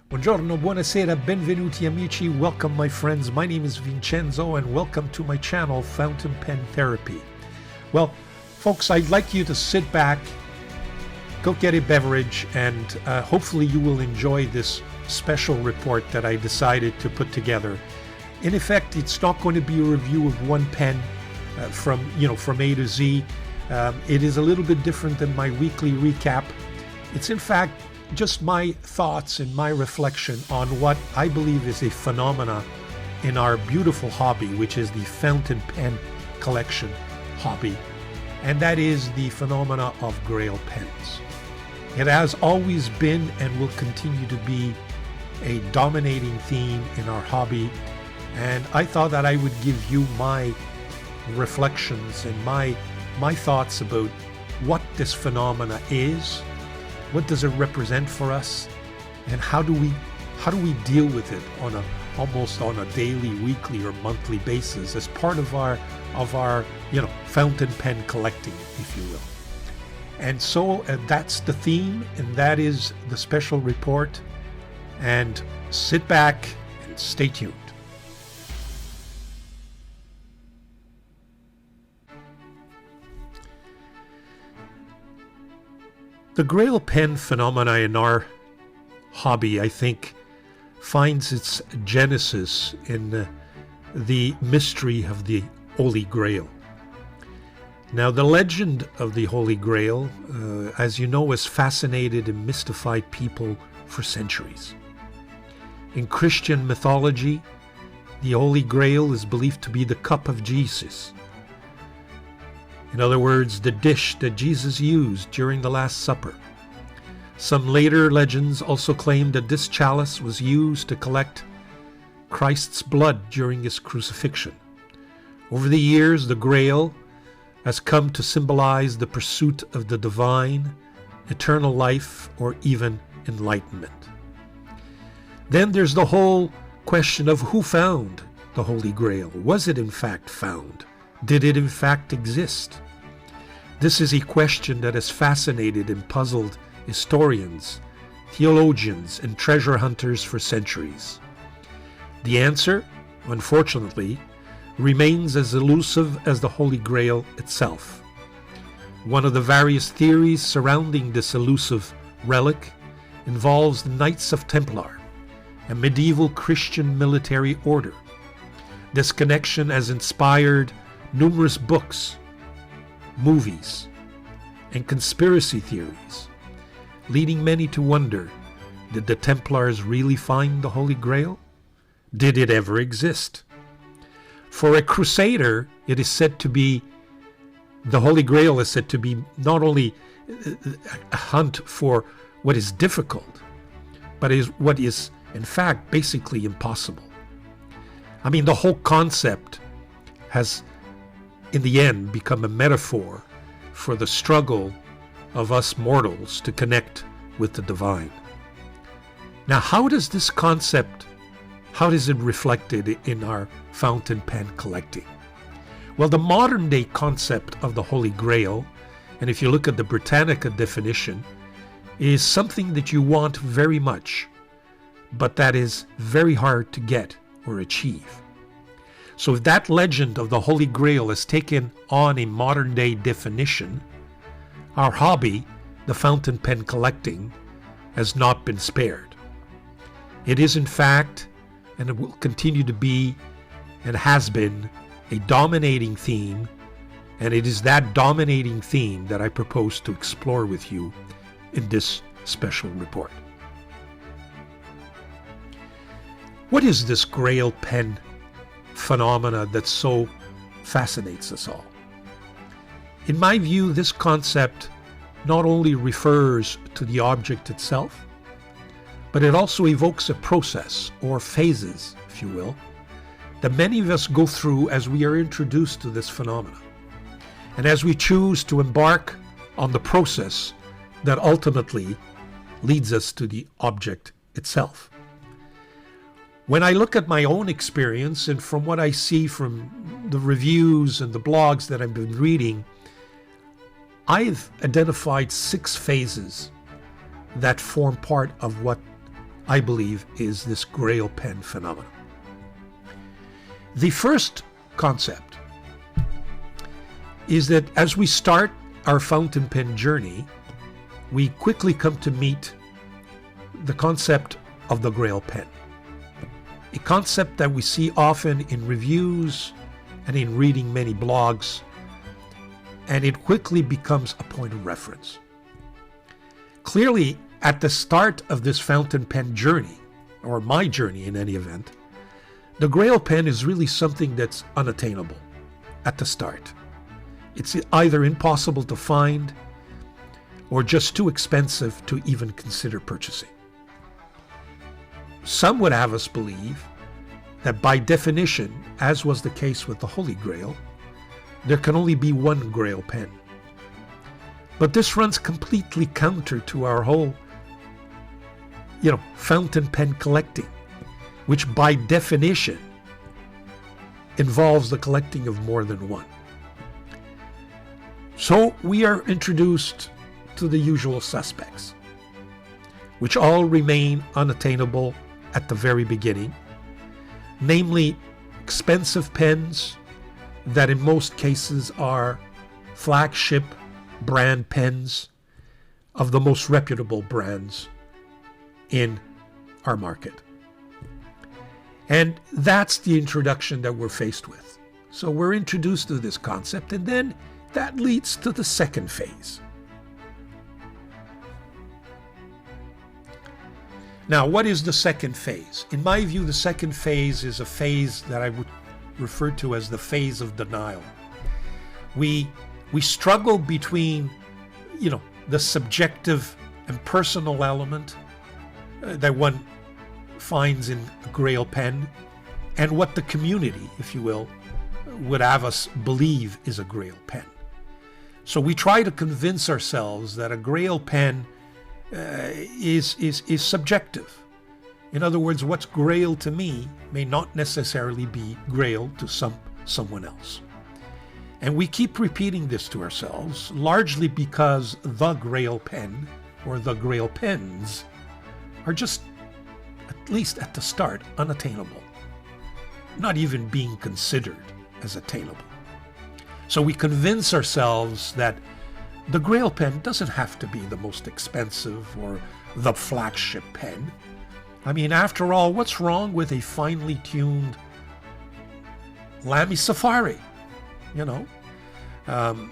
Buongiorno, buonasera, benvenuti amici, welcome my friends. My name is Vincenzo and welcome to my channel, Fountain Pen Therapy. Well, folks, I'd like you to sit back, go get a beverage, and hopefully you will enjoy this special report that I decided to put together. In effect, it's not going to be a review of one pen from A to Z. It is a little bit different than my weekly recap. It's in fact just my thoughts and my reflection on what I believe is a phenomena in our beautiful hobby, which is the fountain pen collection hobby, and that is the phenomena of Grail pens. It has always been and will continue to be a dominating theme in our hobby, and I thought that I would give you my reflections and my thoughts about what this phenomena is. What does it represent for us, and how do we deal with it almost on a daily, weekly, or monthly basis as part of our fountain pen collecting, if you will. And so that's the theme, and that is the special report. And sit back and stay tuned. The Grail pen phenomena in our hobby, I think, finds its genesis in the mystery of the Holy Grail. Now, the legend of the Holy Grail, as you know, has fascinated and mystified people for centuries. In Christian mythology, the Holy Grail is believed to be the cup of Jesus. In other words, the dish that Jesus used during the Last Supper. Some later legends also claim that this chalice was used to collect Christ's blood during his crucifixion. Over the years, the Grail has come to symbolize the pursuit of the divine, eternal life, or even enlightenment. Then there's the whole question of who found the Holy Grail. Was it in fact found? Did it in fact exist? This is a question that has fascinated and puzzled historians, theologians, and treasure hunters for centuries. The answer, unfortunately, remains as elusive as the Holy Grail itself. One of the various theories surrounding this elusive relic involves the Knights of Templar, a medieval Christian military order. This connection has inspired numerous books, movies, and conspiracy theories, leading many to wonder, did the Templars really find the Holy Grail? Did it ever exist? For a crusader, it is said to be, the Holy Grail is said to be not only a hunt for what is difficult, but is what is in fact basically impossible. I mean, the whole concept has in the end become a metaphor for the struggle of us mortals to connect with the divine. Now, how does this concept, how is it reflected in our fountain pen collecting? Well, the modern day concept of the Holy Grail, and if you look at the Britannica definition, is something that you want very much, but that is very hard to get or achieve. So if that legend of the Holy Grail has taken on a modern day definition, our hobby, the fountain pen collecting, has not been spared. It is in fact, and it will continue to be, and has been, a dominating theme, and it is that dominating theme that I propose to explore with you in this special report. What is this Grail pen phenomena that so fascinates us all? In my view, this concept not only refers to the object itself, but it also evokes a process, or phases, if you will, that many of us go through as we are introduced to this phenomena, and as we choose to embark on the process that ultimately leads us to the object itself. When I look at my own experience, and from what I see from the reviews and the blogs that I've been reading, I've identified 6 phases that form part of what I believe, is this Grail pen phenomenon. The first concept is that as we start our fountain pen journey, we quickly come to meet the concept of the Grail pen. A concept that we see often in reviews and in reading many blogs, and it quickly becomes a point of reference. Clearly, at the start of this fountain pen journey, or my journey in any event, the Grail pen is really something that's unattainable at the start. It's either impossible to find or just too expensive to even consider purchasing. Some would have us believe that by definition, as was the case with the Holy Grail, there can only be one Grail pen. But this runs completely counter to our whole, fountain pen collecting, which by definition involves the collecting of more than one. So we are introduced to the usual suspects, which all remain unattainable at the very beginning, namely expensive pens that in most cases are flagship brand pens of the most reputable brands in our market. And that's the introduction that we're faced with. So we're introduced to this concept, and then that leads to the second phase. Now, what is the second phase? In my view, the second phase is a phase that I would refer to as the phase of denial. We struggle between, the subjective and personal element that one finds in a Grail pen and what the community, if you will, would have us believe is a Grail pen. So we try to convince ourselves that a Grail pen is subjective. In other words, what's Grail to me may not necessarily be Grail to someone else. And we keep repeating this to ourselves, largely because the Grail pen or the Grail pens are just, at least at the start, unattainable, not even being considered as attainable. So we convince ourselves that the Grail pen doesn't have to be the most expensive or the flagship pen. I mean, after all, what's wrong with a finely tuned Lamy Safari? An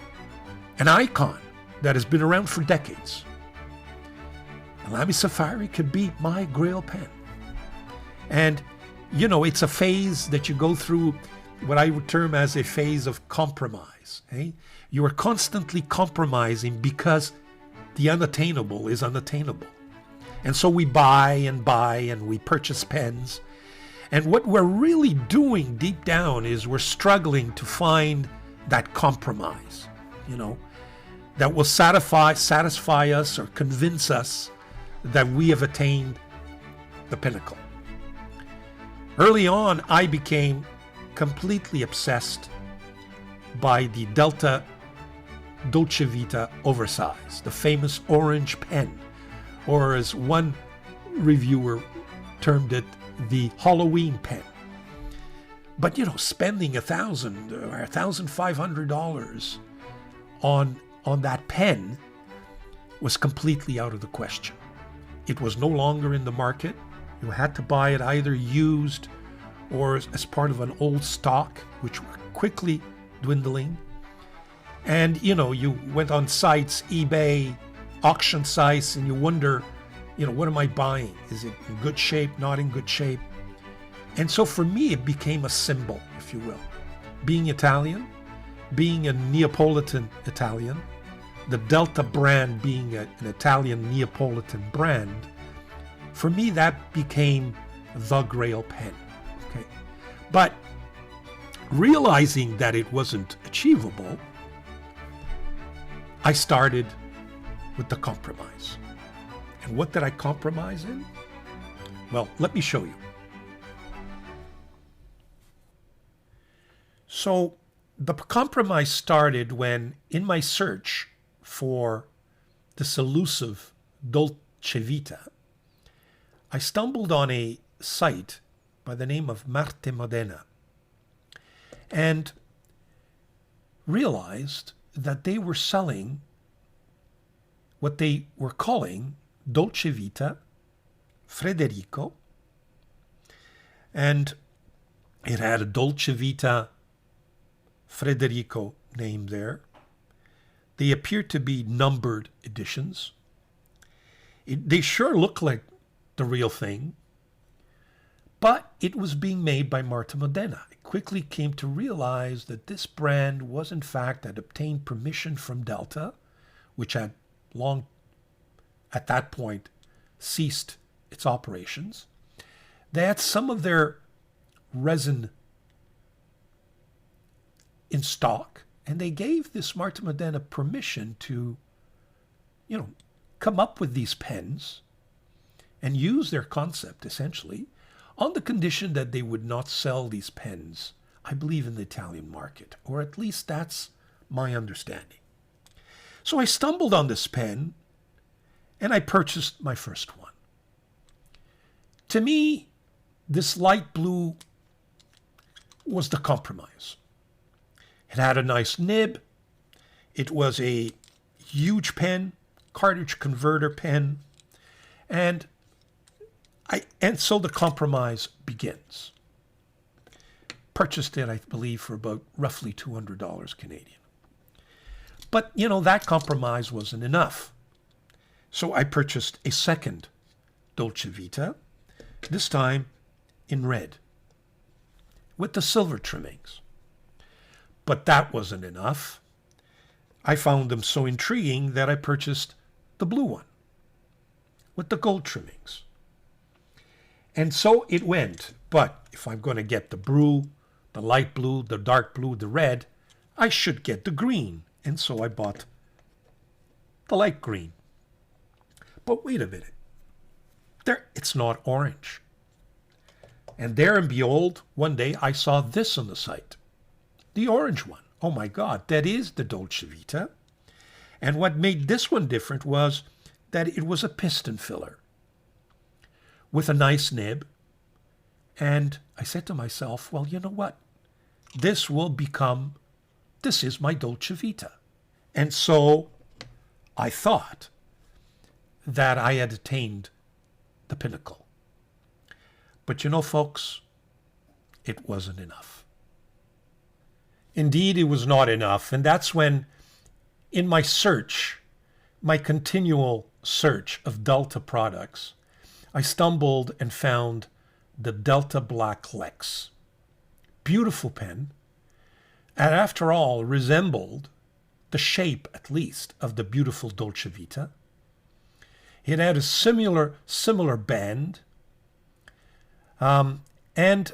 icon that has been around for decades. A Lamy Safari could be my Grail pen. And, it's a phase that you go through, what I would term as a phase of compromise. You are constantly compromising because the unattainable is unattainable. And so we buy and we purchase pens. And what we're really doing deep down is we're struggling to find that compromise, that will satisfy us or convince us that we have attained the pinnacle. Early on, I became completely obsessed by the Delta Dolce Vita Oversize, the famous orange pen, or as one reviewer termed it, the Halloween pen. But spending $1,000 or $1,500 on that pen was completely out of the question. It was no longer in the market. You had to buy it either used or as part of an old stock, which were quickly dwindling. And you went on sites, eBay, auction sites, and you wonder, what am I buying? Is it in good shape, not in good shape? And so for me, it became a symbol, if you will. Being Italian, being a Neapolitan Italian, the Delta brand being an Italian Neapolitan brand, for me, that became the Grail pen. Okay, but realizing that it wasn't achievable, I started with the compromise. And what did I compromise in? Well, let me show you. So the compromise started when, in my search for this elusive Dolce Vita, I stumbled on a site by the name of Marte Modena and realized that they were selling what they were calling Dolce Vita Frederico, and it had a Dolce Vita Frederico name there. They appear to be numbered editions. They sure look like the real thing, but it was being made by Marta Modena. I quickly came to realize that this brand was in fact had obtained permission from Delta, which had long at that point ceased its operations. They had some of their resin in stock, and they gave this Marta Modena permission to, come up with these pens and use their concept essentially on the condition that they would not sell these pens, I believe, in the Italian market, or at least that's my understanding. So I stumbled on this pen and I purchased my first one. To me, this light blue was the compromise. It had a nice nib. It was a huge pen, cartridge converter pen, and so the compromise begins. Purchased it, I believe, for about roughly $200 Canadian. But, that compromise wasn't enough. So I purchased a second Dolce Vita, this time in red, with the silver trimmings. But that wasn't enough. I found them so intriguing that I purchased the blue one with the gold trimmings. And so it went. But if I'm going to get the light blue, the dark blue, the red, I should get the green. And so I bought the light green. But wait a minute. It's not orange. And there and behold, one day I saw this on the site. The orange one. Oh my God, that is the Dolce Vita. And what made this one different was that it was a piston filler with a nice nib. And I said to myself, well, you know what? This is my Dolce Vita. And so I thought that I had attained the pinnacle. But folks, it wasn't enough. Indeed, it was not enough. And that's when, in my continual search of Delta products, I stumbled and found the Delta Black Lex. Beautiful pen, and after all, resembled the shape, at least, of the beautiful Dolce Vita. It had a similar band. And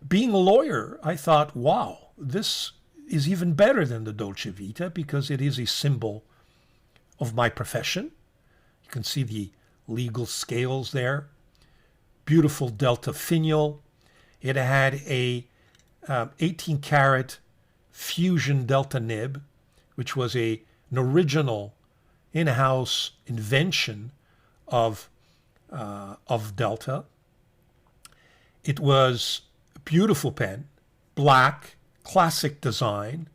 being a lawyer, I thought, wow, this is even better than the Dolce Vita because it is a symbol of my profession. You can see the legal scales there. Beautiful Delta finial. It had a 18 karat fusion Delta nib, which was an original in-house invention of Delta. It was a beautiful pen, black, classic design.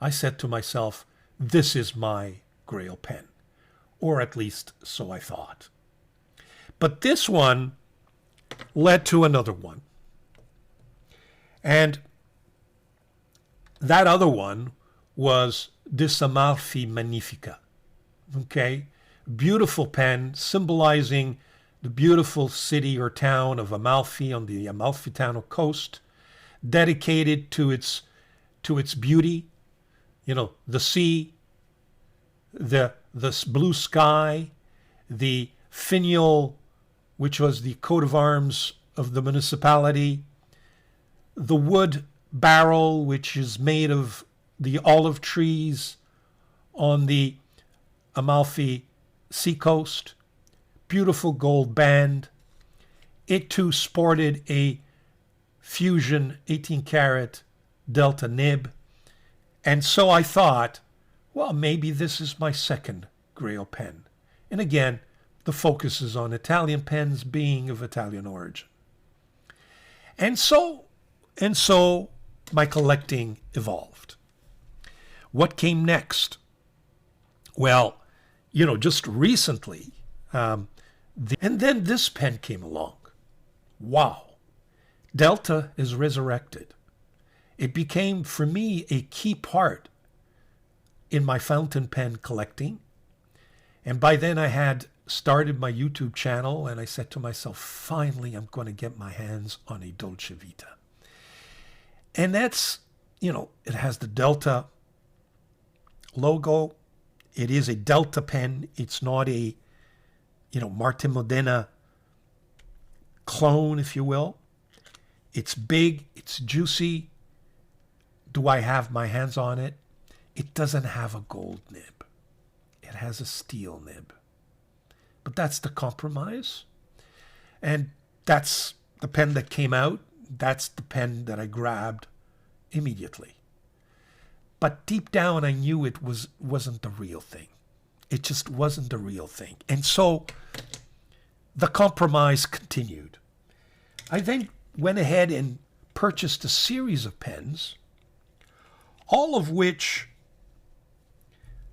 I said to myself, this is my Grail pen, or at least so I thought. But this one led to another one. And that other one was this Amalfi Magnifica. Okay? Beautiful pen symbolizing the beautiful city or town of Amalfi on the Amalfitano coast, dedicated to its beauty, the sea, the blue sky, the finial, which was the coat of arms of the municipality, the wood barrel, which is made of the olive trees on the Amalfi seacoast, beautiful gold band. It too sported a fusion 18 karat Delta nib. And so I thought, well, maybe this is my second Grail pen. And again, the focus is on Italian pens being of Italian origin. And so my collecting evolved. What came next? Well, just recently, and then this pen came along. Wow. Delta is resurrected. It became, for me, a key part in my fountain pen collecting. And by then I had started my YouTube channel, and I said to myself, finally, I'm going to get my hands on a Dolce Vita. And that's, it has the Delta logo. It is a Delta pen. It's not a, Martin Modena clone, if you will. It's big. It's juicy. Do I have my hands on it? It doesn't have a gold nib. It has a steel nib. But that's the compromise. And that's the pen that came out. That's the pen that I grabbed immediately. But deep down, I knew it wasn't the real thing. It just wasn't the real thing. And so the compromise continued. I then went ahead and purchased a series of pens, all of which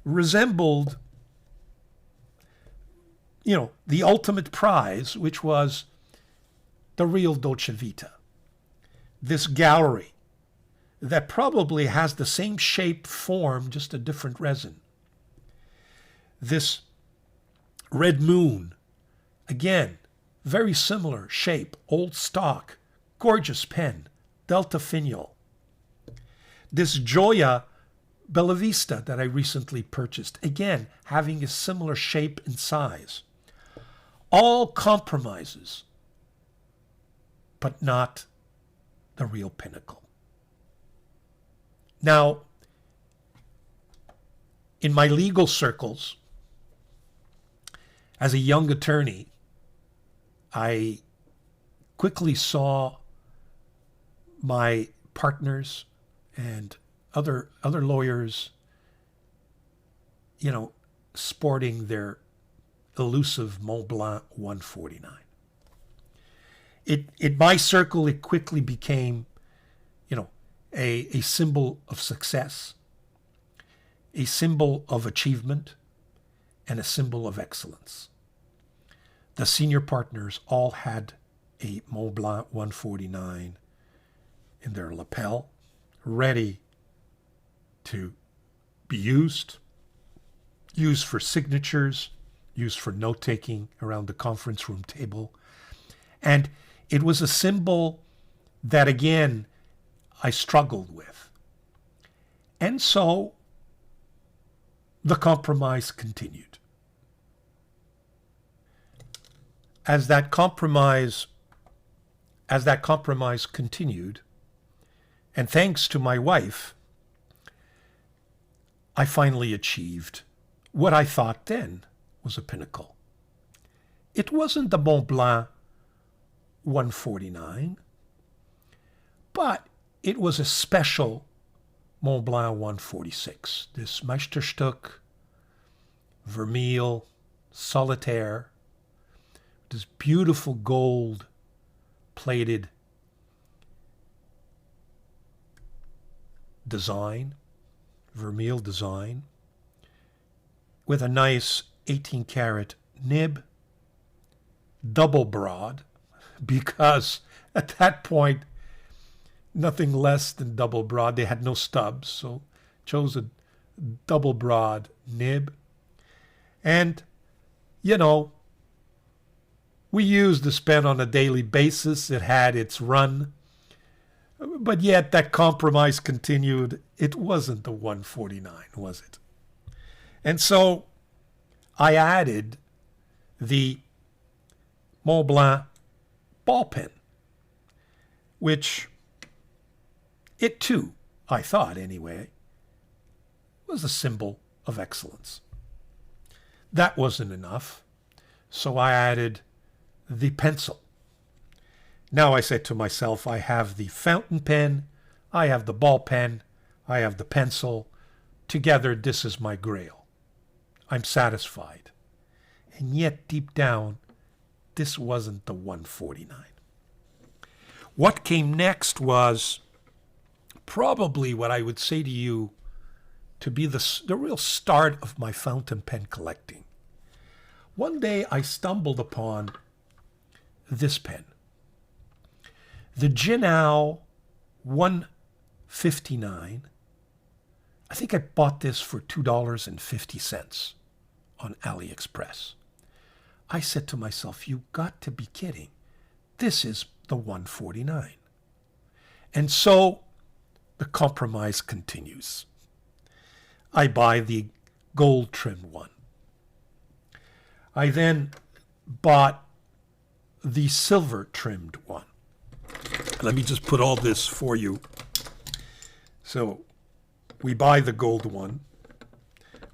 resembled, the ultimate prize, which was the real Dolce Vita. This gallery that probably has the same shape, form, just a different resin. This Red Moon, again, very similar shape, old stock, gorgeous pen, Delta Finial. This Gioia Bella Vista that I recently purchased, again, having a similar shape and size. All compromises, but not the real pinnacle. Now, in my legal circles, as a young attorney, I quickly saw my partners and other lawyers, sporting their elusive Mont Blanc 149. In my circle, it quickly became, a symbol of success, a symbol of achievement, and a symbol of excellence. The senior partners all had a Mont Blanc 149 in their lapel, ready to be used for signatures, used for note-taking around the conference room table. And it was a symbol that, again, I struggled with. And so the compromise continued. As that compromise continued, and thanks to my wife, I finally achieved what I thought then was a pinnacle. It wasn't the Mont Blanc 149, but it was a special Mont Blanc 146. This Meisterstück, Vermeil, Solitaire, this beautiful gold plated design, Vermeil design, with a nice 18 karat nib, double broad, because at that point, nothing less than double broad. They had no stubs, so chose a double broad nib. And, we used this pen on a daily basis. It had its run. But yet that compromise continued. It wasn't the 149, was it? And so I added the Mont Blanc ball pen, which it too, I thought anyway, was a symbol of excellence. That wasn't enough, so I added the pencil. Now I said to myself, I have the fountain pen, I have the ball pen, I have the pencil. Together, this is my Grail. I'm satisfied. And yet, deep down, this wasn't the 149. What came next was probably what I would say to you to be the real start of my fountain pen collecting. One day I stumbled upon this pen, the Jinao 159. I think I bought this for $2.50 on AliExpress. I said to myself, you got to be kidding. This is the 149. And so the compromise continues. I buy the gold trimmed one. I then bought the silver trimmed one. Let me just put all this for you. So we buy the gold one.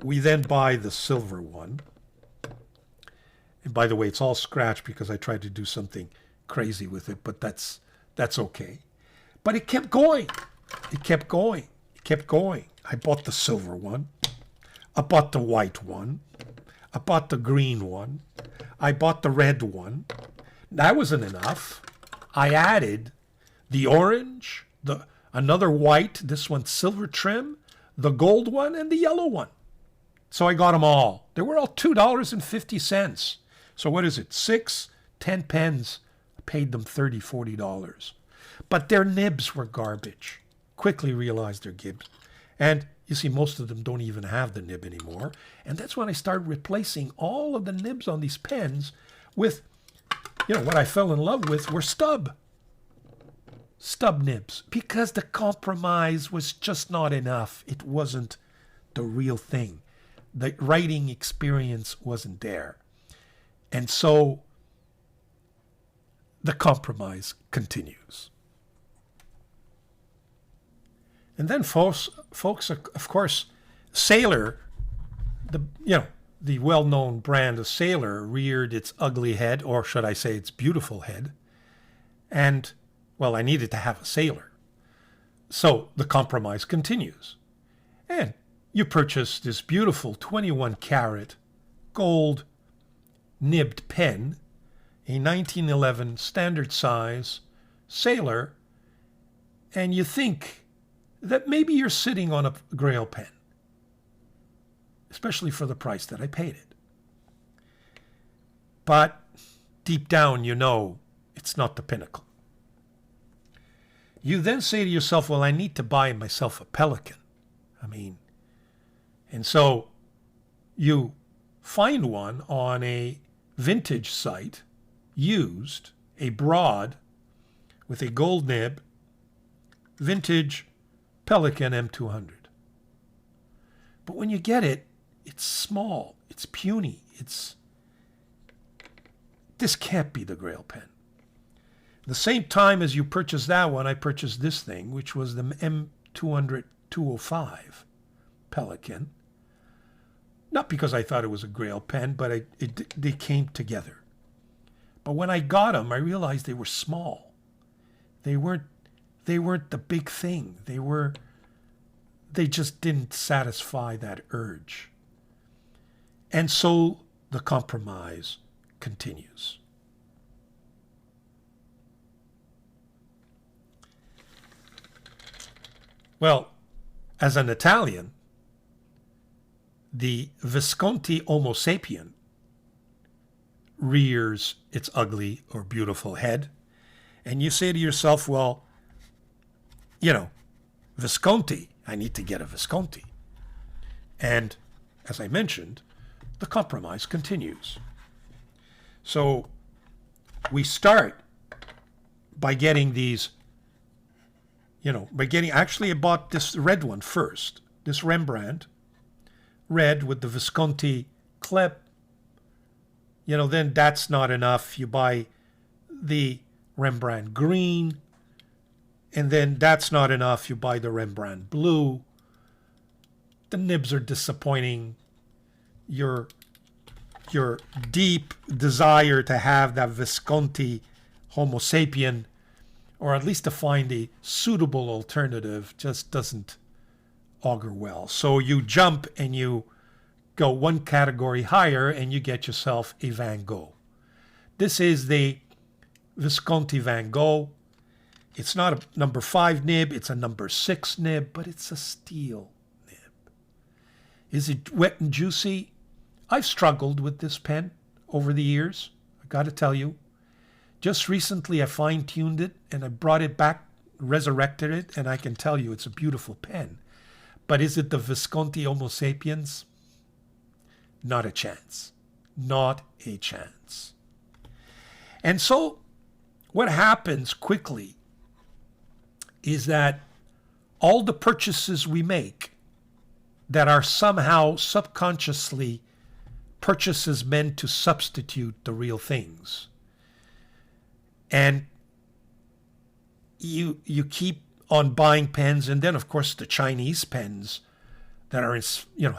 We then buy the silver one. And by the way, it's all scratched because I tried to do something crazy with it, but that's okay. But it kept going. It kept going. It kept going. I bought the silver one. I bought the white one. I bought the green one. I bought the red one. That wasn't enough. I added the orange, another white, this one silver trim, the gold one, and the yellow one. So I got them all. They were all $2.50. So what is it? 10 pens. I paid them $30, $40. But their nibs were garbage. Quickly realized they're gibs. And you see, most of them don't even have the nib anymore. And that's when I started replacing all of the nibs on these pens with, what I fell in love with were stub nibs. Because the compromise was just not enough. It wasn't the real thing. The writing experience wasn't there. And so the compromise continues. And then folks, of course, Sailor, the well-known brand of Sailor, reared its ugly head, or should I say its beautiful head. And, well, I needed to have a Sailor. So the compromise continues. And you purchase this beautiful 21-karat gold nibbed pen, a 1911 standard size Sailor, and you think that maybe you're sitting on a Grail pen, especially for the price that I paid it. But deep down, it's not the pinnacle. You then say to yourself, well, I need to buy myself a Pelican. And so you find one on a vintage site, used, a broad, with a gold nib, vintage Pelican M200. But when you get it, it's small, it's puny, this can't be the Grail pen. The same time as you purchased that one, I purchased this thing, which was the M200 205 Pelican. Not because I thought it was a Grail pen, but they came together. But when I got them, I realized they were small. They weren't the big thing. They just didn't satisfy that urge. And so the compromise continues. Well, as an Italian, the Visconti Homo sapien rears its ugly or beautiful head. And you say to yourself, well, Visconti, I need to get a Visconti. And as I mentioned, the compromise continues. So we start by getting these, actually I bought this red one first, this Rembrandt, red with the Visconti clip. Then that's not enough. You buy the Rembrandt green, and then that's not enough. You buy the Rembrandt blue. The nibs are disappointing. Your deep desire to have that Visconti Homo sapien, or at least to find a suitable alternative, just doesn't augur well. So you jump and you go one category higher and you get yourself a Van Gogh. This is the Visconti Van Gogh. It's not a number 5 nib, it's a number 6 nib, but it's a steel nib. Is it wet and juicy? I've struggled with this pen over the years, I gotta tell you. Just recently I fine-tuned it and I brought it back, resurrected it, and I can tell you it's a beautiful pen. But is it the Visconti Homo sapiens? Not a chance. Not a chance. And so what happens quickly is that all the purchases we make that are somehow subconsciously purchases meant to substitute the real things, and you keep on buying pens, and then of course the Chinese pens that are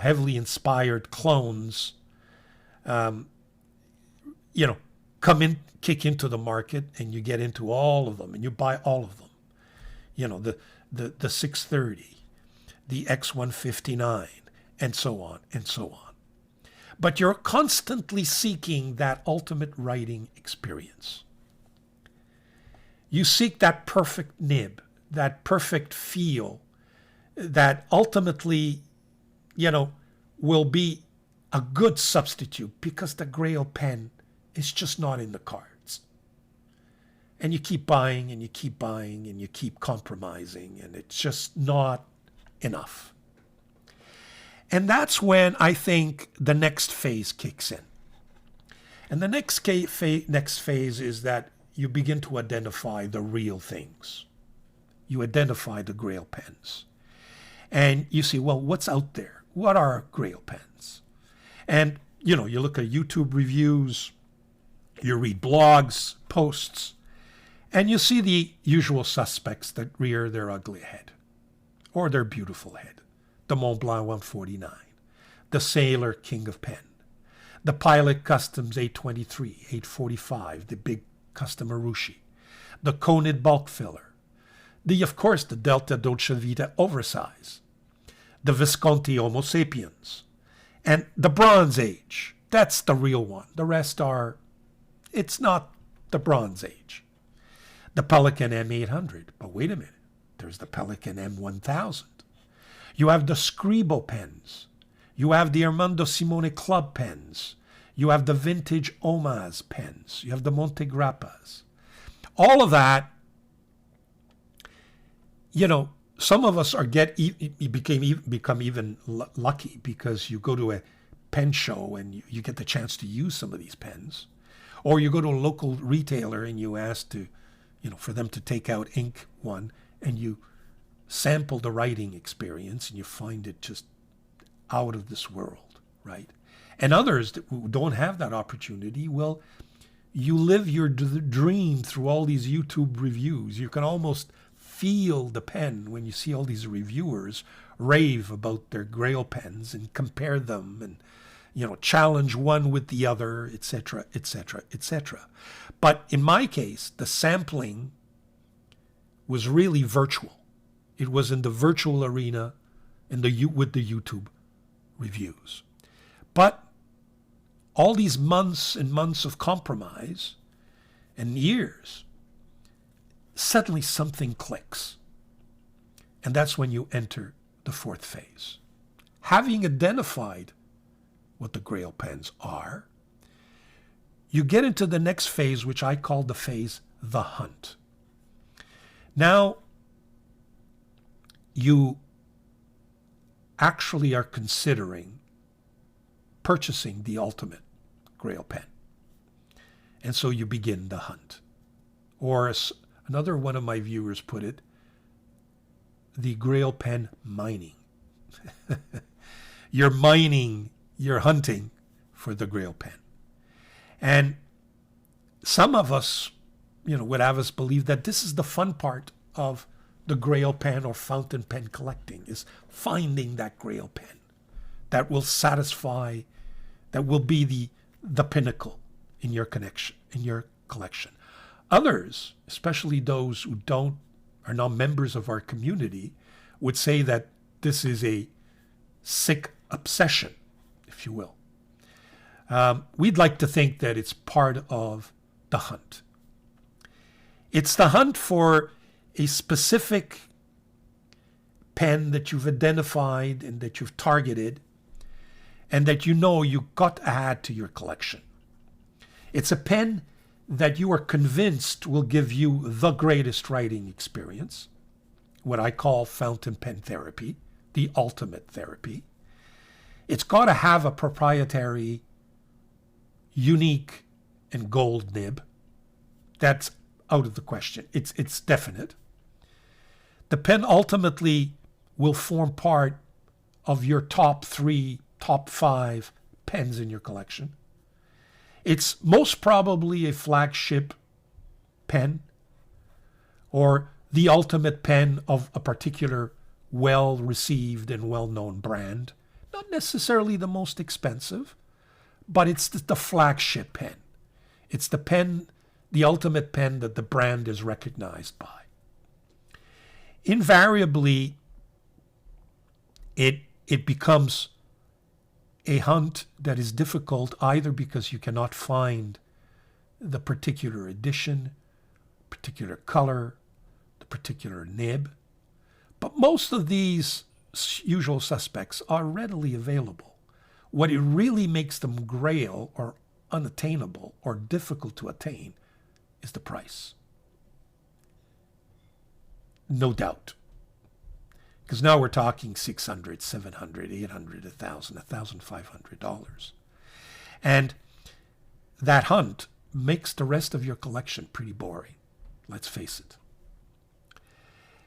heavily inspired clones kick into the market, and you get into all of them and you buy all of them. The 630, the X159, and so on and so on. But you're constantly seeking that ultimate writing experience. You seek that perfect nib, that perfect feel, that ultimately, will be a good substitute, because the Grail pen is just not in the cards. And you keep buying and you keep buying and you keep compromising, and it's just not enough. And that's when I think the next phase kicks in. And the next phase is that you begin to identify the real things. You identify the Grail pens. And you see, well, what's out there? What are Grail pens? And, you look at YouTube reviews, you read blogs, posts, and you see the usual suspects that rear their ugly head or their beautiful head. The Mont Blanc 149, the Sailor King of Pen, the Pilot Customs 823, 845, the big custom Urushi, the Conid bulk filler, of course, the Delta Dolce Vita oversize, the Visconti Homo sapiens, and the Bronze Age. That's the real one. The rest it's not the Bronze Age. The Pelican M800, but wait a minute, there's the Pelican M1000. You have the Scribble pens. You have the Armando Simone Club pens. You have the vintage Omas pens. You have the Montegrappas. All of that, some of us become even lucky, because you go to a pen show and you get the chance to use some of these pens. Or you go to a local retailer and you ask for them to take out ink one, and you sample the writing experience, and you find it just out of this world, right? And others who don't have that opportunity, well, you live your dream through all these YouTube reviews. You can almost feel the pen when you see all these reviewers rave about their Grail pens and compare them and, challenge one with the other, etc., etc., etc. But in my case, the sampling was really virtual. It was in the virtual arena with the YouTube reviews. But all these months and months of compromise and years, suddenly something clicks. And that's when you enter the fourth phase. Having identified what the Grail pens are, you get into the next phase, which I call the phase, the hunt. Now, you actually are considering purchasing the ultimate Grail pen. And so you begin the hunt. Or as another one of my viewers put it, the Grail pen mining. You're mining, you're hunting for the Grail pen. And some of us, would have us believe that this is the fun part of the Grail pen or fountain pen collecting, is finding that Grail pen that will satisfy, that will be the pinnacle in your collection. Others, especially those who are not members of our community, would say that this is a sick obsession. if you will. We'd like to think that it's part of the hunt. It's the hunt for a specific pen that you've identified and that you've targeted and that you know you got to add to your collection. It's a pen that you are convinced will give you the greatest writing experience, what I call fountain pen therapy, the ultimate therapy. It's got to have a proprietary, unique, and gold nib. That's out of the question. It's definite. The pen ultimately will form part of your top 3, top 5 pens in your collection. It's most probably a flagship pen or the ultimate pen of a particular well-received and well-known brand. Not necessarily the most expensive, but it's the flagship pen. It's the pen, the ultimate pen that the brand is recognized by. Invariably, it becomes a hunt that is difficult either because you cannot find the particular edition, particular color, the particular nib. But most of these usual suspects are readily available. What it really makes them grail or unattainable or difficult to attain is the price. No doubt. Because now we're talking $600, $700, $800, $1,000, $1,500. And that hunt makes the rest of your collection pretty boring. Let's face it.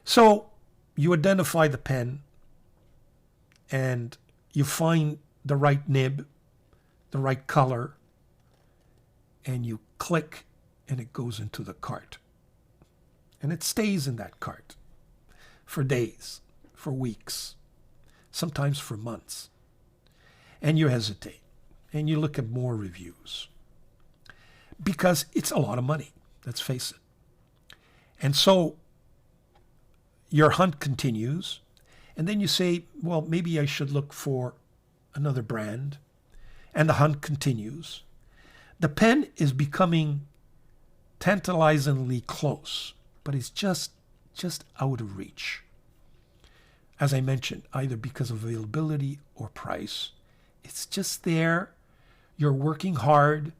So you identify the pen and you find the right nib, the right color, and you click and it goes into the cart. And it stays in that cart for days, for weeks, sometimes for months. And you hesitate and you look at more reviews because it's a lot of money, let's face it. And so your hunt continues, and then you say, well, maybe I should look for another brand, and the hunt continues. The pen is becoming tantalizingly close, but it's just out of reach. As I mentioned, either because of availability or price. It's just there. You're working hard.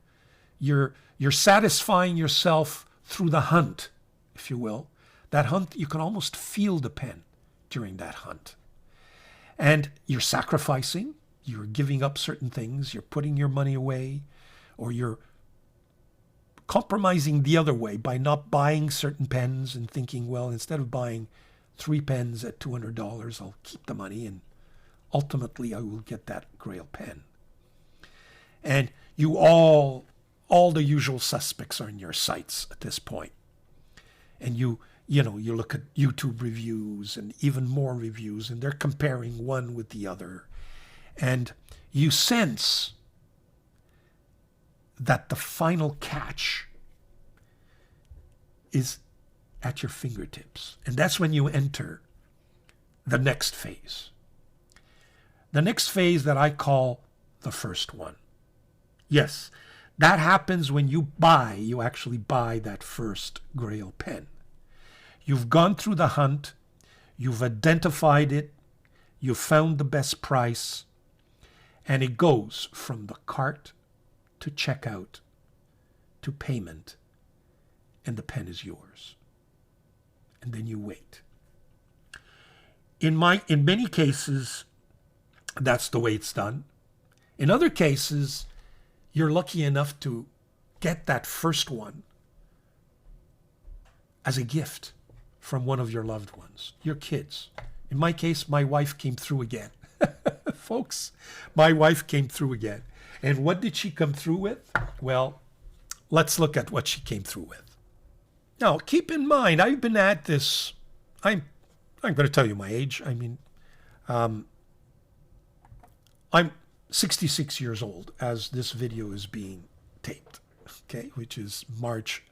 You're satisfying yourself through the hunt, if you will. That hunt, you can almost feel the pen during that hunt. And you're sacrificing. You're giving up certain things. You're putting your money away, or you're compromising the other way by not buying certain pens and thinking, well, instead of buying 3 pens at $200, I'll keep the money and ultimately I will get that Grail pen. And you all the usual suspects are in your sights at this point. And you look at YouTube reviews and even more reviews, and they're comparing one with the other. And you sense that the final catch is at your fingertips. And that's when you enter the next phase. The next phase that I call the first one. Yes, that happens when you actually buy that first Grail pen. You've gone through the hunt, you've identified it, you've found the best price, and it goes from the cart to checkout to payment, and the pen is yours. And then you wait. In many cases, that's the way it's done. In other cases, you're lucky enough to get that first one as a gift from one of your loved ones, your kids. In my case, my wife came through again. Folks, my wife came through again. And what did she come through with? Well, let's look at what she came through with. Now, keep in mind, I've been at this, I'm going to tell you my age. I mean, I'm 66 years old as this video is being taped, okay, which is March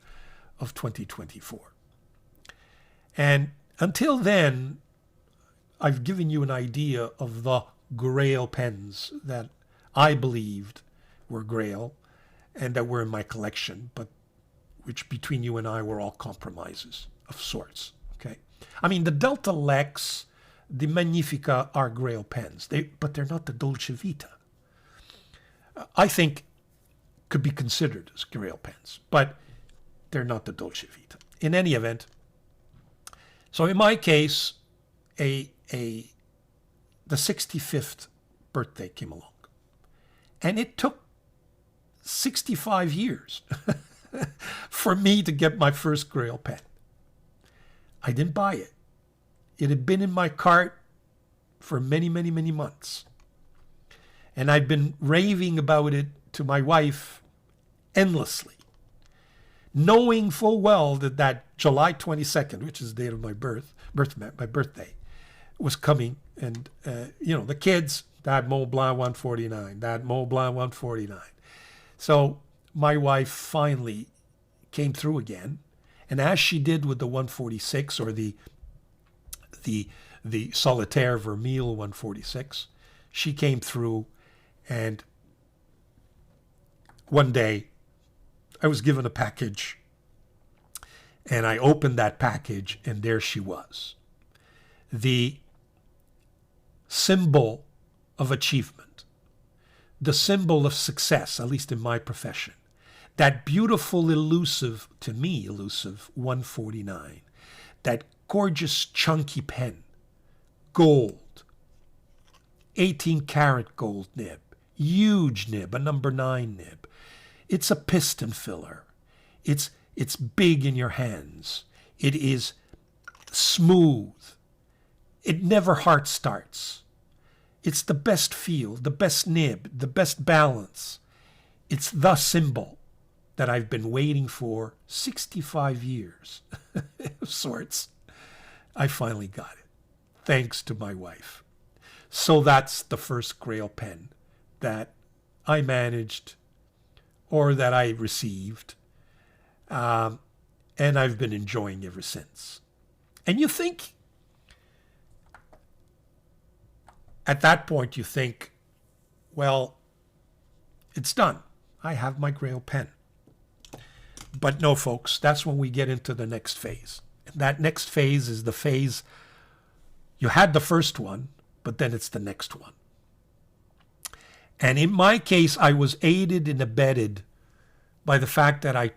of 2024. And until then, I've given you an idea of the Grail pens that I believed were Grail and that were in my collection, but which between you and I were all compromises of sorts. Okay, I mean the Delta Lex, the Magnifica are Grail pens, but they're not the Dolce Vita. I think could be considered as Grail pens, but they're not the Dolce Vita. In any event, so in my case, the 65th birthday came along, and it took 65 years for me to get my first Grail pen. I didn't buy it. It had been in my cart for many, many, many months. And I'd been raving about it to my wife endlessly, knowing full well that July 22nd, which is the date of my birthday, was coming. And, the kids, that Mont Blanc 149, that Mont Blanc 149. So my wife finally came through again. And as she did with the 146 or the Solitaire Vermeil 146, she came through, and one day I was given a package, and I opened that package, and there she was. The symbol of achievement, the symbol of success, at least in my profession. That beautiful, elusive 149, that gorgeous, chunky pen, gold, 18 karat gold nib, huge nib, a number 9 nib. It's a piston filler. It's big in your hands. It is smooth. It never hard starts. It's the best feel, the best nib, the best balance. It's the symbol that I've been waiting for 65 years of sorts. I finally got it, thanks to my wife. So that's the first Grail pen that I managed or that I received, and I've been enjoying ever since. And you think, at that point you think, well, it's done. I have my Grail pen. But no, folks, that's when we get into the next phase. And that next phase is the phase, you had the first one, but then it's the next one. And in my case, I was aided and abetted by the fact that I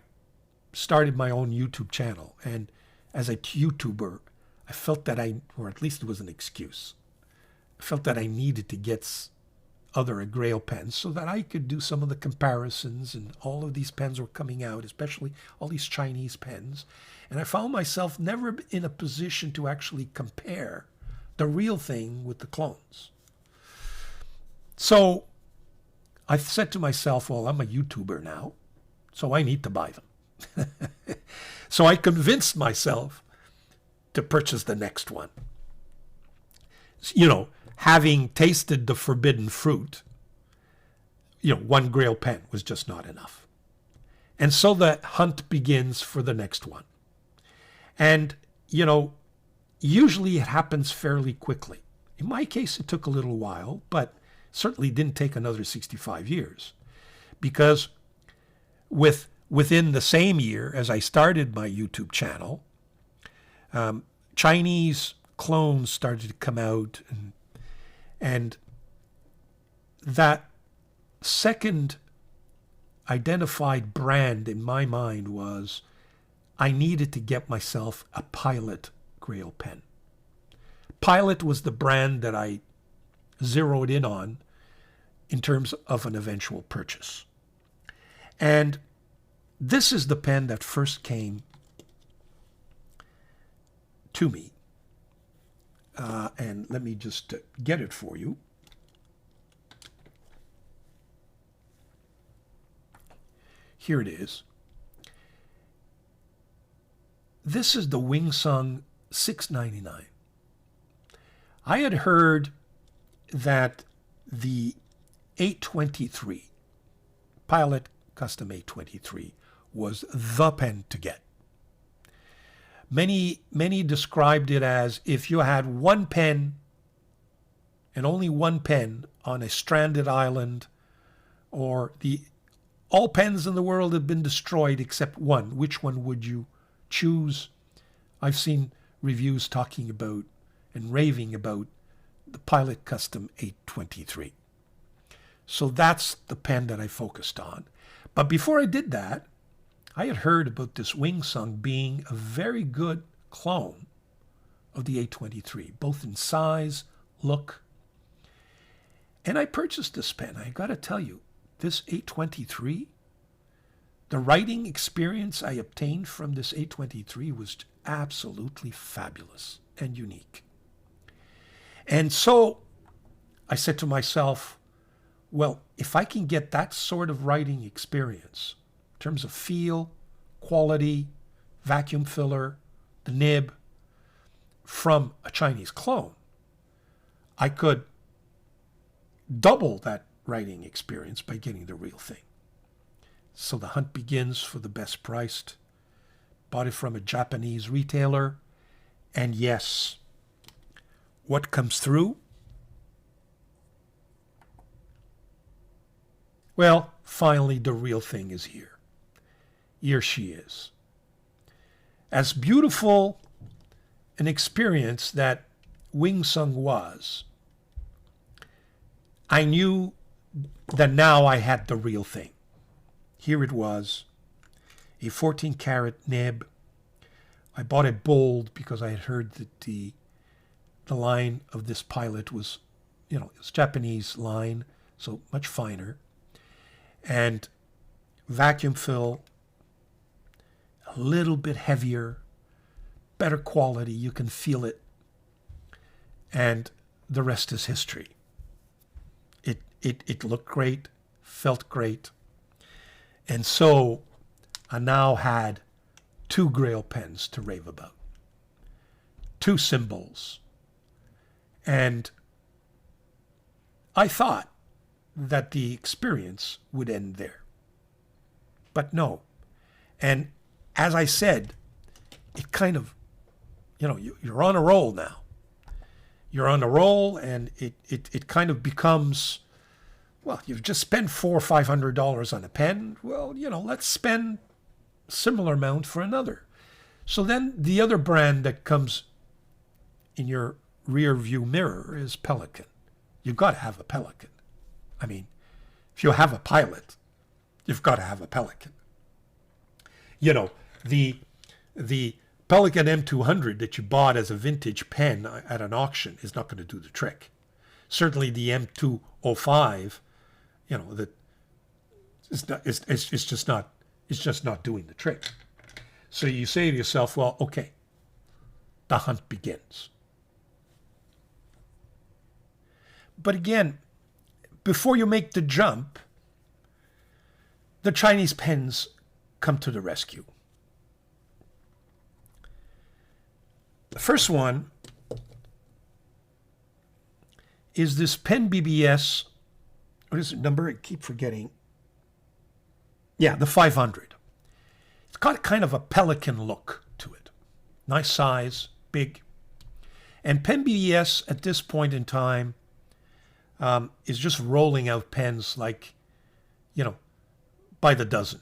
started my own YouTube channel. And as a YouTuber, I felt that or at least it was an excuse, I felt that I needed to get other Grail pens so that I could do some of the comparisons, and all of these pens were coming out, especially all these Chinese pens. And I found myself never in a position to actually compare the real thing with the clones. So I said to myself, well, I'm a YouTuber now, so I need to buy them. So I convinced myself to purchase the next one. Having tasted the forbidden fruit, one Grail pen was just not enough. And so the hunt begins for the next one. And, usually it happens fairly quickly. In my case, it took a little while, but certainly didn't take another 65 years. Because within the same year as I started my YouTube channel, Chinese clones started to come out, and that second identified brand in my mind was I needed to get myself a Pilot Grail pen. Pilot was the brand that I zeroed in on in terms of an eventual purchase. And this is the pen that first came to me. And let me just get it for you. Here it is. This is the Wing Sung 699. I had heard that the 823, Pilot Custom 823, was the pen to get. Many described it as if you had one pen and only one pen on a stranded island or all pens in the world have been destroyed except one. Which one would you choose? I've seen reviews talking about and raving about the Pilot Custom 823. So that's the pen that I focused on. But before I did that, I had heard about this Winsung being a very good clone of the 823, both in size, look. And I purchased this pen. I got to tell you, this 823, the writing experience I obtained from this 823 was absolutely fabulous and unique. And so I said to myself, well, if I can get that sort of writing experience in terms of feel, quality, vacuum filler, the nib, from a Chinese clone, I could double that writing experience by getting the real thing. So the hunt begins for the best priced. Bought it from a Japanese retailer. And yes, what comes through? Well, finally the real thing is here. Here she is. As beautiful an experience that Winsung was, I knew that now I had the real thing. Here it was, a 14 karat nib. I bought it bold because I had heard that the line of this Pilot was, it's Japanese line, so much finer. And vacuum fill, a little bit heavier, better quality, you can feel it. And the rest is history. It looked great, felt great. And so I now had 2 Grail pens to rave about. 2 symbols. And I thought that the experience would end there. But no. And as I said, it kind of, you're on a roll now. You're on a roll, and it kind of becomes, well, you've just spent $400 or $500 on a pen. Well, let's spend a similar amount for another. So then the other brand that comes in your rear view mirror is Pelican. You've got to have a Pelican. I mean, if you have a Pilot, you've got to have a Pelican. The Pelican M200 that you bought as a vintage pen at an auction is not going to do the trick. Certainly the M205, that it's just not doing the trick. So you say to yourself, well, okay, the hunt begins. But again, before you make the jump, the Chinese pens come to the rescue. The first one is this Pen BBS. What is the number? I keep forgetting. Yeah, the 500. It's got kind of a Pelican look to it. Nice size, big. And Pen BBS at this point in time is just rolling out pens like, by the dozen,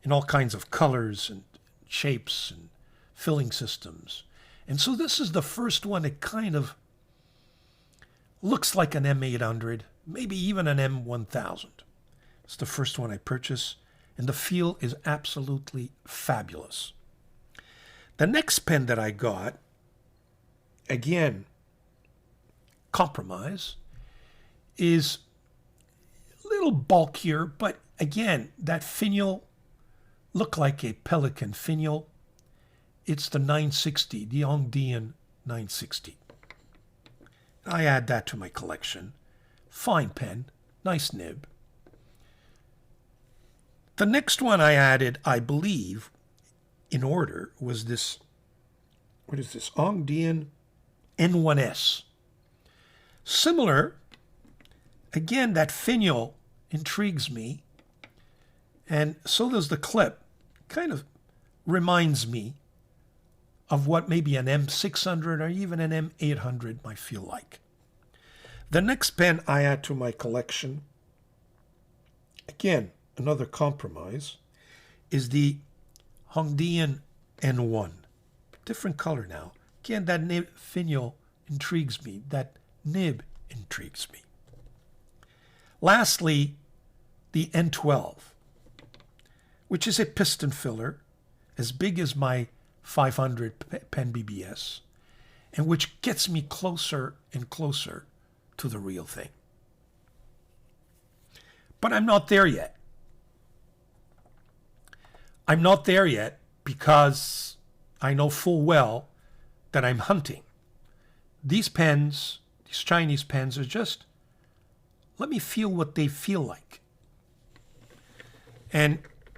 in all kinds of colors and shapes and filling systems. And so this is the first one that kind of looks like an M800, maybe even an M1000. It's the first one I purchased, and the feel is absolutely fabulous. The next pen that I got, again, compromise, is a little bulkier, but again, that finial looked like a Pelican finial. It's the 960, the Dieman 960. I add that to my collection. Fine pen, nice nib. The next one I added, I believe, in order, was this, what is this? Dieman N1S. Similar, again, that finial intrigues me, and so does the clip. Kind of reminds me of what maybe an M600 or even an M800 might feel like. The next pen I add to my collection again, another compromise, is the Hongdian N1. Different color now. Again, that nib finial intrigues me. That nib intrigues me. Lastly, the N12, which is a piston filler as big as my 500 pen BBS, and which gets me closer and closer to the real thing. But I'm not there yet. I'm not there yet because I know full well that I'm hunting. These pens, these Chinese pens, are just, let me feel what they feel like.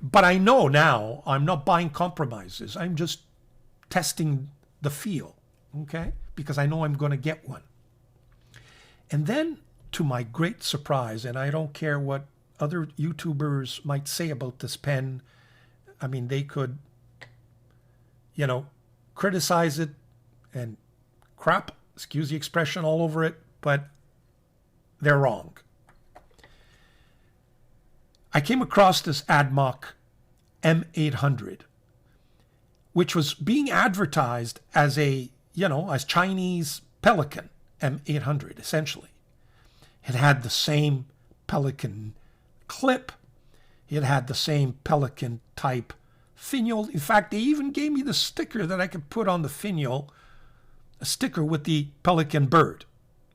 But I know now I'm not buying compromises. I'm just testing the feel, okay? Because I know I'm going to get one. And then, to my great surprise, and I don't care what other YouTubers might say about this pen, I mean, they could, criticize it and crap, excuse the expression, all over it, but they're wrong. I came across this ADMOC M800, which was being advertised as as Chinese Pelican M800, essentially. It had the same Pelican clip. It had the same Pelican type finial. In fact, they even gave me the sticker that I could put on the finial, a sticker with the pelican bird,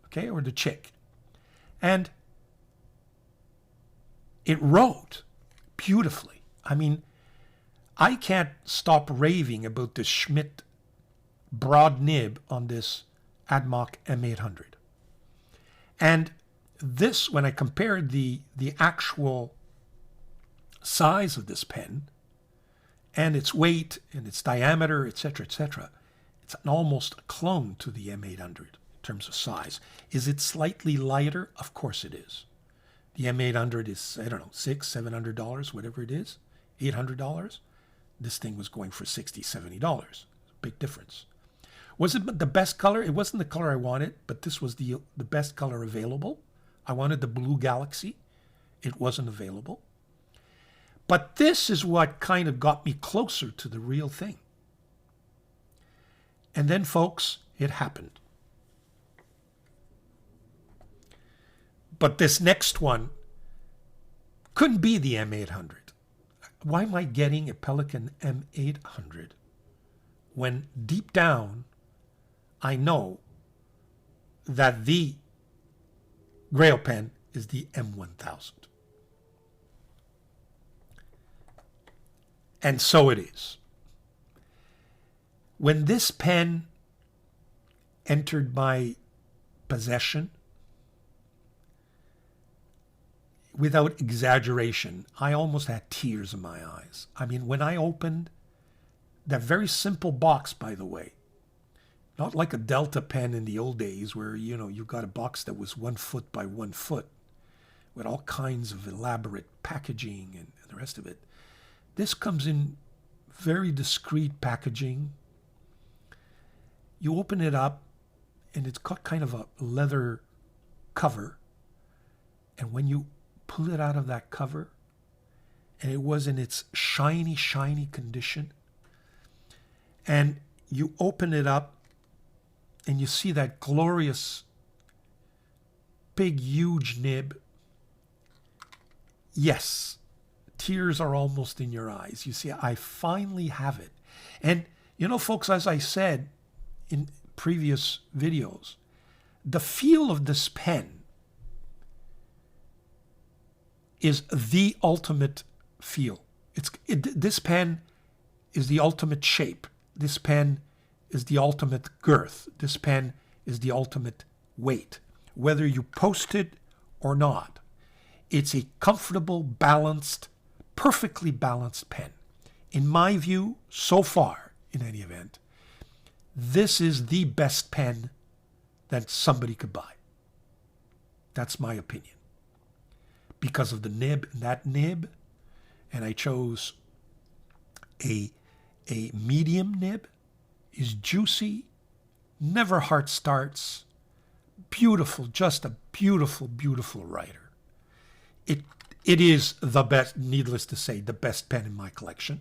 okay, or the chick. And it wrote beautifully. I mean, I can't stop raving about the Schmidt broad nib on this ADMOC M800. And this, when I compared the actual size of this pen and its weight and its diameter, etc., it's almost a clone to the M800 in terms of size. Is it slightly lighter? Of course it is. The M800 is, I don't know, $600, $700, whatever it is, $800. This thing was going for $60, $70. Big difference. Was it the best color? It wasn't the color I wanted, but this was the best color available. I wanted the blue galaxy. It wasn't available. But this is what kind of got me closer to the real thing. And then, folks, it happened. But this next one couldn't be the M800. Why am I getting a Pelican M800 when deep down I know that the Grail pen is the M1000? And so it is. When this pen entered my possession, without exaggeration, I almost had tears in my eyes. I mean, when I opened that very simple box, by the way, not like a Delta pen in the old days where, you got a box that was 1 foot by 1 foot with all kinds of elaborate packaging and the rest of it. This comes in very discreet packaging. You open it up and it's got kind of a leather cover. And when you pull it out of that cover, and it was in its shiny, shiny condition, and you open it up and you see that glorious, big, huge nib. Yes, tears are almost in your eyes. You see, I finally have it. And, folks, as I said in previous videos, the feel of this pen is the ultimate feel. This pen is the ultimate shape. This pen is the ultimate girth. This pen is the ultimate weight. Whether you post it or not, it's a comfortable, balanced, perfectly balanced pen. In my view, so far, in any event, this is the best pen that somebody could buy. That's my opinion. Because of the nib, that nib, and I chose a medium nib, is juicy, never heart starts, beautiful, just a beautiful, beautiful writer. It is the best, needless to say, the best pen in my collection.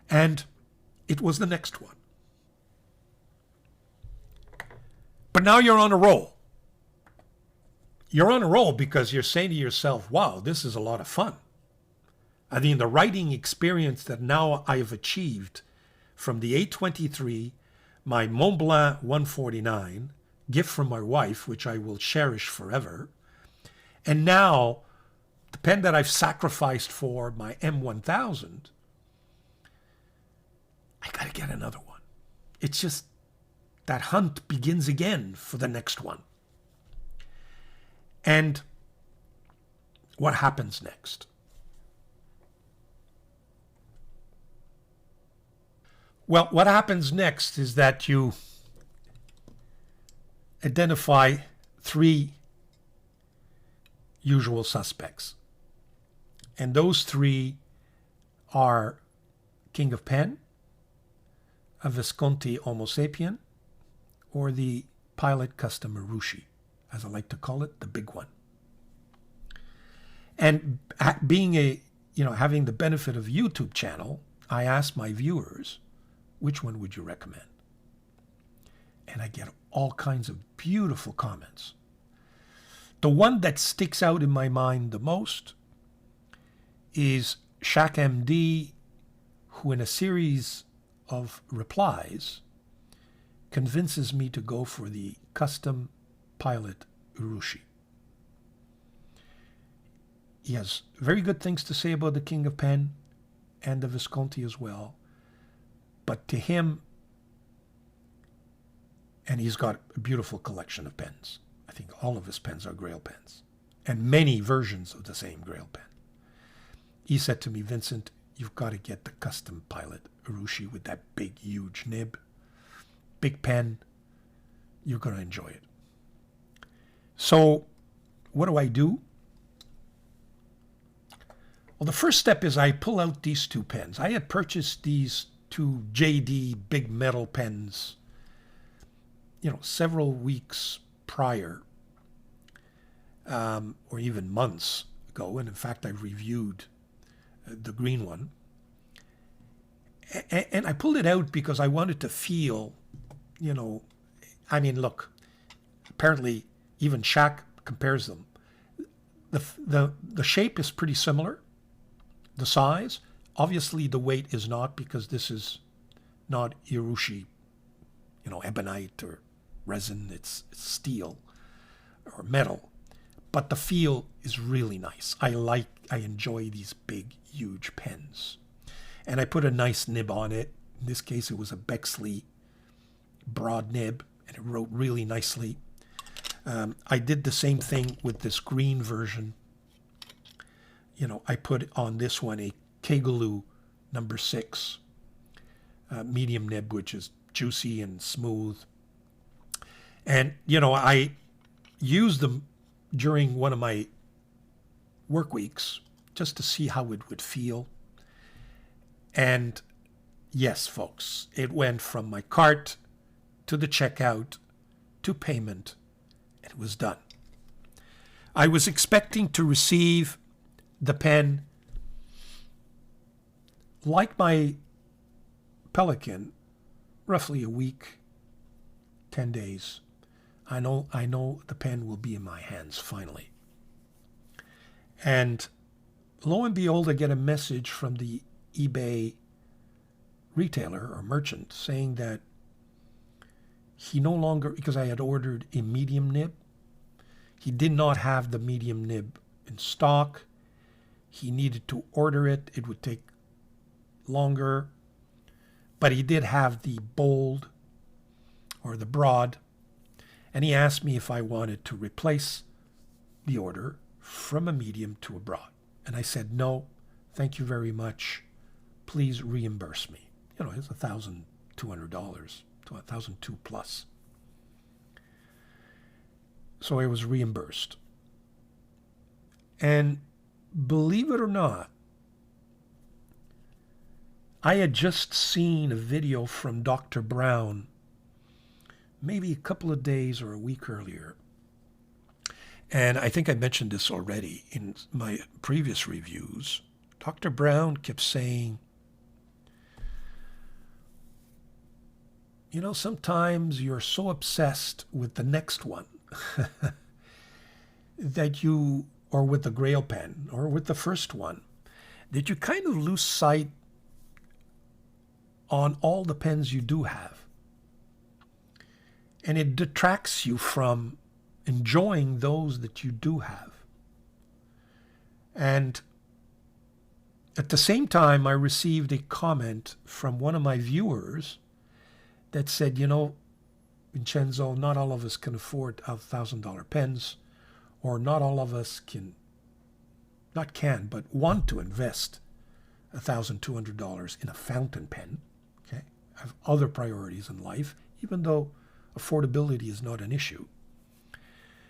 And it was the next one. But now you're on a roll. You're on a roll because you're saying to yourself, wow, this is a lot of fun. I mean, the writing experience that now I've achieved from the 823, my Mont Blanc 149, gift from my wife, which I will cherish forever, and now the pen that I've sacrificed for my M1000, I got to get another one. It's just that hunt begins again for the next one. And what happens next? Well, what happens next is that you identify three usual suspects. And those three are King of Pen, a Visconti Homo sapien, or the Pilot Custom Urushi, as I like to call it, the big one. And being having the benefit of a YouTube channel, I asked my viewers, which one would you recommend? And I get all kinds of beautiful comments. The one that sticks out in my mind the most is Shaq MD, who in a series of replies convinces me to go for the custom Pilot Urushi. He has very good things to say about the King of Pen and the Visconti as well. But to him, and he's got a beautiful collection of pens. I think all of his pens are Grail pens, and many versions of the same Grail pen. He said to me, Vincent, you've got to get the custom Pilot Urushi with that big, huge nib. Big pen. You're going to enjoy it. So what do? Well, the first step is I pull out these two pens. I had purchased these two JD big metal pens, several weeks prior, or even months ago. And in fact, I reviewed the green one. And I pulled it out because I wanted to feel, look, apparently even Shaq compares them. The shape is pretty similar. The size, obviously the weight is not, because this is not Urushi, ebonite or resin, it's steel or metal. But the feel is really nice. I enjoy these big, huge pens. And I put a nice nib on it. In this case, it was a Bexley broad nib, and it wrote really nicely. I did the same thing with this green version. I put on this one a Kegeloo number 6 medium nib, which is juicy and smooth. And, I used them during one of my work weeks just to see how it would feel. And yes, folks, it went from my cart to the checkout to payment, and it was done. I was expecting to receive the pen like my Pelican, roughly a week, 10 days. I know the pen will be in my hands finally. And lo and behold, I get a message from the eBay retailer or merchant saying that he no longer, because I had ordered a medium nib, he did not have the medium nib in stock. He needed to order it. It would take longer. But he did have the bold or the broad. And he asked me if I wanted to replace the order from a medium to a broad. And I said, no, thank you very much. Please reimburse me. It's $1,200 to $1,200 plus. So I was reimbursed. And believe it or not, I had just seen a video from Dr. Brown maybe a couple of days or a week earlier. And I think I mentioned this already in my previous reviews. Dr. Brown kept saying, you know, sometimes you're so obsessed with the next one that you, or with the Grail pen, or with the first one, that you kind of lose sight on all the pens you do have. And it detracts you from enjoying those that you do have. And at the same time, I received a comment from one of my viewers that said, you know, Vincenzo, not all of us can afford $1,000 pens, or not all of us but want to invest $1,200 in a fountain pen. Okay, I have other priorities in life, even though affordability is not an issue.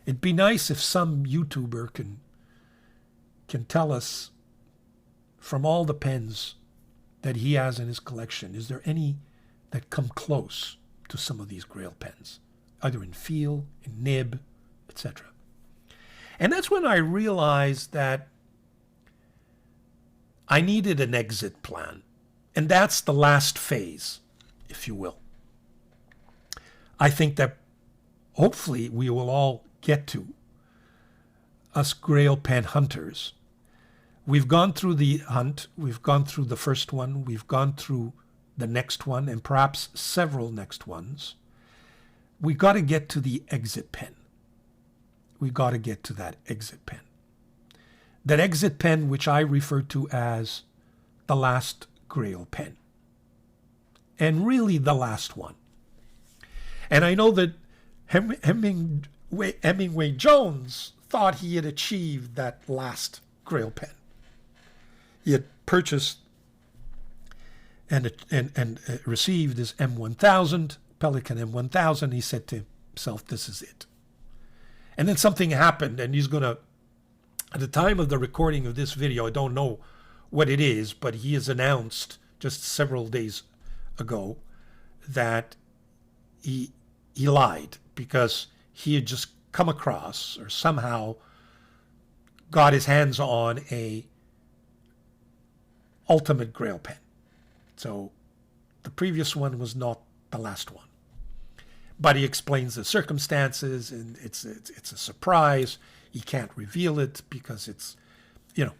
It'd be nice if some YouTuber can tell us, from all the pens that he has in his collection, is there any that come close to some of these Grail pens, either in feel, in nib, etc. And that's when I realized that I needed an exit plan. And that's the last phase, if you will. I think that hopefully we will all get to, us Grail pen hunters. We've gone through the hunt, we've gone through the first one, we've gone through the next one, and perhaps several next ones. We got to get to the exit pen. We got to get to that exit pen. That exit pen which I refer to as the last Grail pen. And really the last one. And I know that Hemingway Jones thought he had achieved that last Grail pen. He had purchased and received his M1000, Pelican M1000. He said to himself, this is it. And then something happened, and he's going to, at the time of the recording of this video, I don't know what it is, but he has announced just several days ago that he lied, because he had just come across, or somehow got his hands on, a ultimate Grail pen. So the previous one was not the last one. But he explains the circumstances, and it's a surprise. He can't reveal it because it's, you know,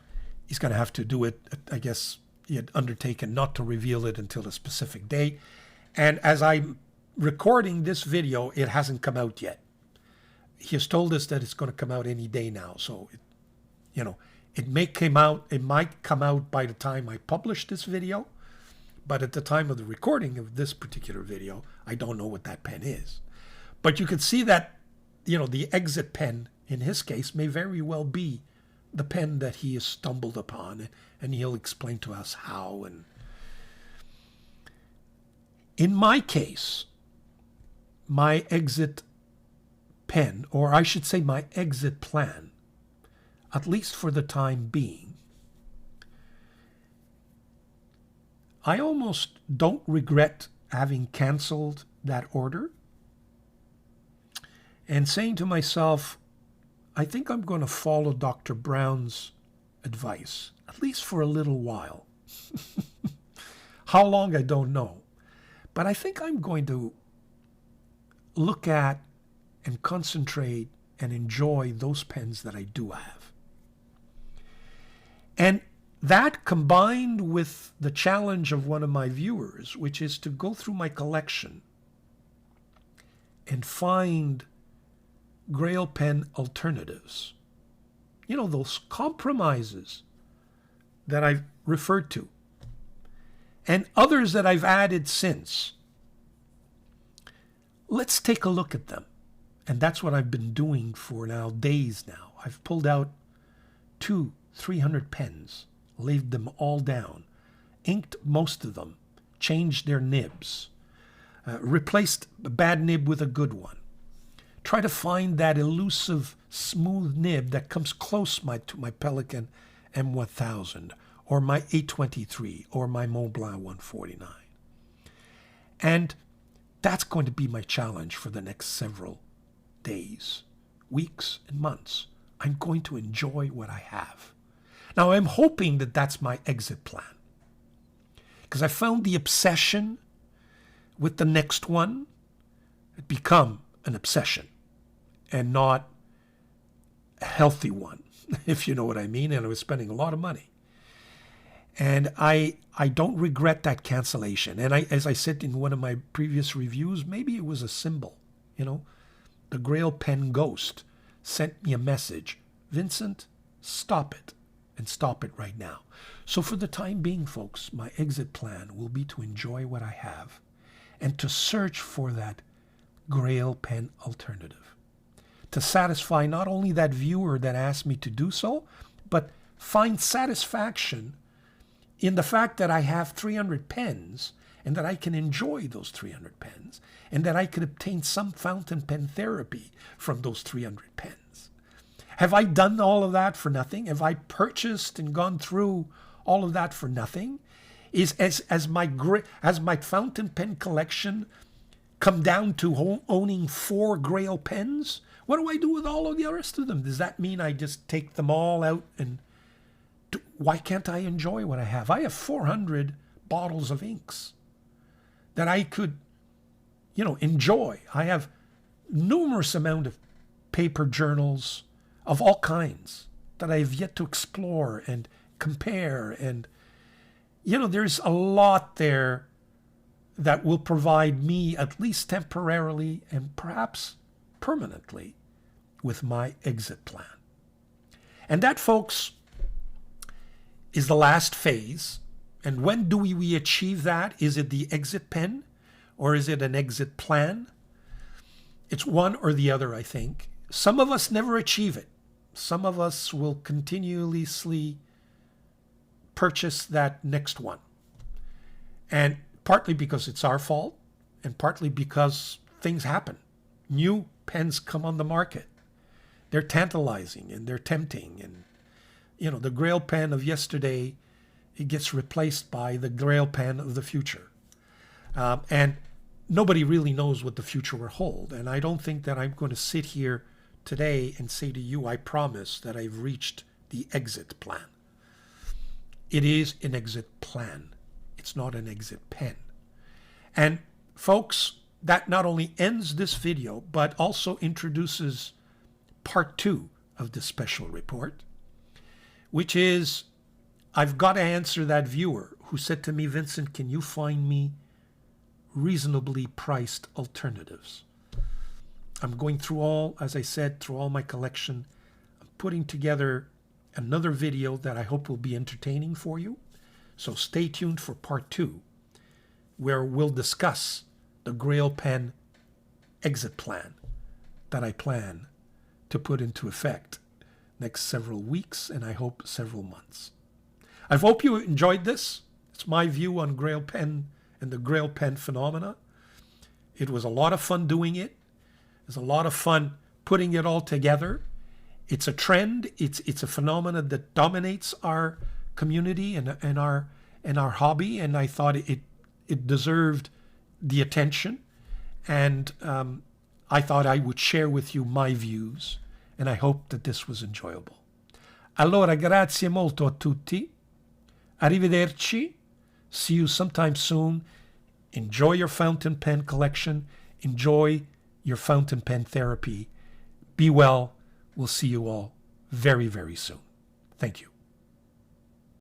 he's going to have to do it. I guess he had undertaken not to reveal it until a specific date. And as I'm recording this video, it hasn't come out yet. He has told us that it's going to come out any day now. So, it might come out by the time I publish this video. But at the time of the recording of this particular video, I don't know what that pen is. But you can see that, the exit pen in his case may very well be the pen that he has stumbled upon, and he'll explain to us how. And in my case, my exit pen, or I should say my exit plan, at least for the time being, I almost don't regret having canceled that order and saying to myself, I think I'm going to follow Dr. Brown's advice, at least for a little while. How long, I don't know. But I think I'm going to look at and concentrate and enjoy those pens that I do have. And that, combined with the challenge of one of my viewers, which is to go through my collection and find Grail pen alternatives. Those compromises that I've referred to, and others that I've added since. Let's take a look at them. And that's what I've been doing for days now. I've pulled out 200-300 pens, laid them all down, inked most of them, changed their nibs, replaced a bad nib with a good one. Try to find that elusive, smooth nib that comes close to my Pelican M1000, or my 823, or my Montblanc 149. And that's going to be my challenge for the next several days, weeks, and months, I'm going to enjoy what I have. Now, I'm hoping that that's my exit plan, because I found the obsession with the next one had become an obsession and not a healthy one, if you know what I mean. And I was spending a lot of money. And I don't regret that cancellation. And as I said in one of my previous reviews, maybe it was a symbol. The Grail pen ghost sent me a message. Vincent, stop it, and stop it right now. So for the time being, folks, my exit plan will be to enjoy what I have and to search for that Grail pen alternative, to satisfy not only that viewer that asked me to do so, but find satisfaction in the fact that I have 300 pens and that I can enjoy those 300 pens and that I can obtain some fountain pen therapy from those 300 pens. Have I done all of that for nothing? Have I purchased and gone through all of that for nothing? As my fountain pen collection come down to owning 4 Grail pens? What do I do with all of the rest of them? Does that mean I just take them all out and why can't I enjoy what I have? I have 400 bottles of inks that I could, enjoy. I have numerous amount of paper journals of all kinds that I have yet to explore and compare. And, there's a lot there that will provide me, at least temporarily and perhaps permanently, with my exit plan. And that, folks, is the last phase. And when do we achieve that? Is it the exit pen or is it an exit plan? It's one or the other, I think. Some of us never achieve it. Some of us will continuously purchase that next one. And partly because it's our fault and partly because things happen. New pens come on the market. They're tantalizing and they're tempting. And, the Grail pen of yesterday, it gets replaced by the Grail pen of the future. And nobody really knows what the future will hold. And I don't think that I'm going to sit here today and say to you, I promise that I've reached the exit plan. It is an exit plan. It's not an exit pen. And folks, that not only ends this video, but also introduces part 2 of this special report, which is, I've got to answer that viewer who said to me, Vincent, can you find me reasonably priced alternatives? I'm going through all my collection. I'm putting together another video that I hope will be entertaining for you. So stay tuned for part 2, where we'll discuss the Grail pen exit plan that I plan to put into effect next several weeks and I hope several months. I hope you enjoyed this. It's my view on Grail pen and the Grail pen phenomena. It was a lot of fun doing it. It was a lot of fun putting it all together. It's a trend. It's a phenomena that dominates our community and our hobby. And I thought it deserved the attention. And I thought I would share with you my views. And I hope that this was enjoyable. Allora, grazie molto a tutti. Arrivederci. See you sometime soon. Enjoy your fountain pen collection. Enjoy your fountain pen therapy. Be well. We'll see you all very, very soon. Thank you.